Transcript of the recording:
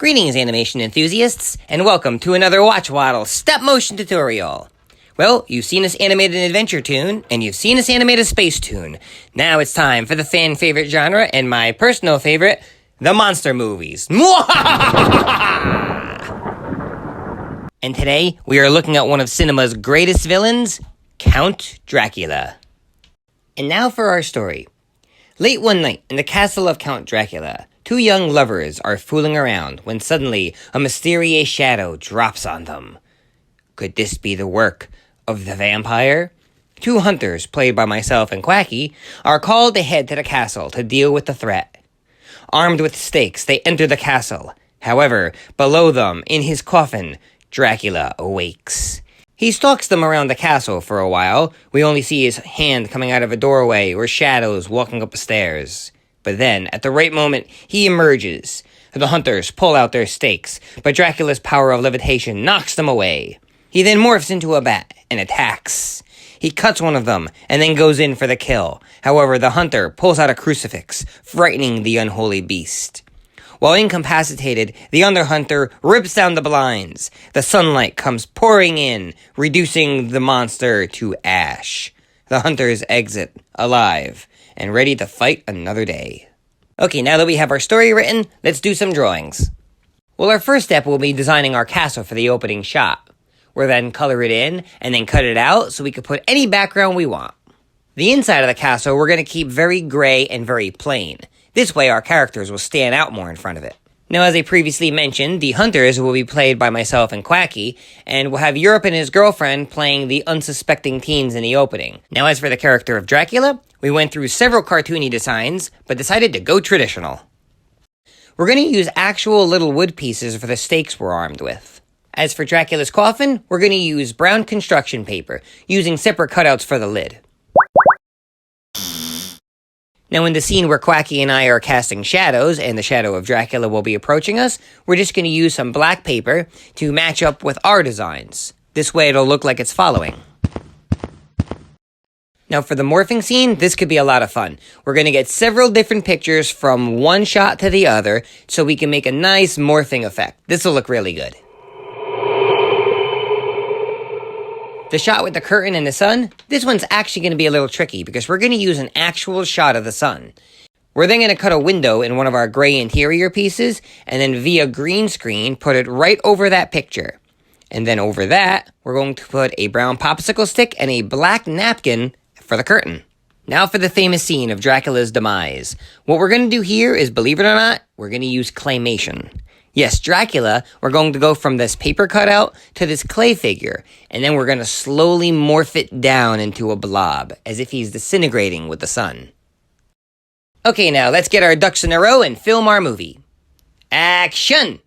Greetings, animation enthusiasts, and welcome to another Watchwaddle stop-motion tutorial. Well, you've seen us animate an adventure toon, and you've seen us animate a space toon. Now it's time for the fan-favorite genre, and my personal favorite, the monster movies. And today, we are looking at one of cinema's greatest villains, Count Dracula. And now for our story. Late one night in the Castle of Count Dracula, two young lovers are fooling around when suddenly a mysterious shadow drops on them. Could this be the work of the vampire? Two hunters, played by myself and Quacky, are called to head to the castle to deal with the threat. Armed with stakes, they enter the castle. However, below them, in his coffin, Dracula awakes. He stalks them around the castle for a while. We only see his hand coming out of a doorway or shadows walking up the stairs. But then, at the right moment, he emerges. The hunters pull out their stakes, but Dracula's power of levitation knocks them away. He then morphs into a bat and attacks. He cuts one of them and then goes in for the kill. However, the hunter pulls out a crucifix, frightening the unholy beast. While incapacitated, the other hunter rips down the blinds. The sunlight comes pouring in, reducing the monster to ash. The hunters exit, alive, and ready to fight another day. Okay, now that we have our story written, let's do some drawings. Well, our first step will be designing our castle for the opening shot. We'll then color it in, and then cut it out so we can put any background we want. The inside of the castle we're going to keep very gray and very plain. This way our characters will stand out more in front of it. Now, as I previously mentioned, the hunters will be played by myself and Quacky, and we'll have Europe and his girlfriend playing the unsuspecting teens in the opening. Now, as for the character of Dracula, we went through several cartoony designs, but decided to go traditional. We're going to use actual little wood pieces for the stakes we're armed with. As for Dracula's coffin, we're going to use brown construction paper, using separate cutouts for the lid. Now, in the scene where Quacky and I are casting shadows, and the shadow of Dracula will be approaching us, we're just going to use some black paper to match up with our designs. This way it'll look like it's following. Now, for the morphing scene, this could be a lot of fun. We're going to get several different pictures from one shot to the other, so we can make a nice morphing effect. This will look really good. The shot with the curtain and the sun, this one's actually going to be a little tricky because we're going to use an actual shot of the sun. We're then going to cut a window in one of our gray interior pieces, and then via green screen, put it right over that picture. And then over that, we're going to put a brown popsicle stick and a black napkin for the curtain. Now for the famous scene of Dracula's demise. What we're going to do here is, believe it or not, we're going to use claymation. Yes, Dracula, we're going to go from this paper cutout to this clay figure, and then we're going to slowly morph it down into a blob, as if he's disintegrating with the sun. Okay, now let's get our ducks in a row and film our movie. Action!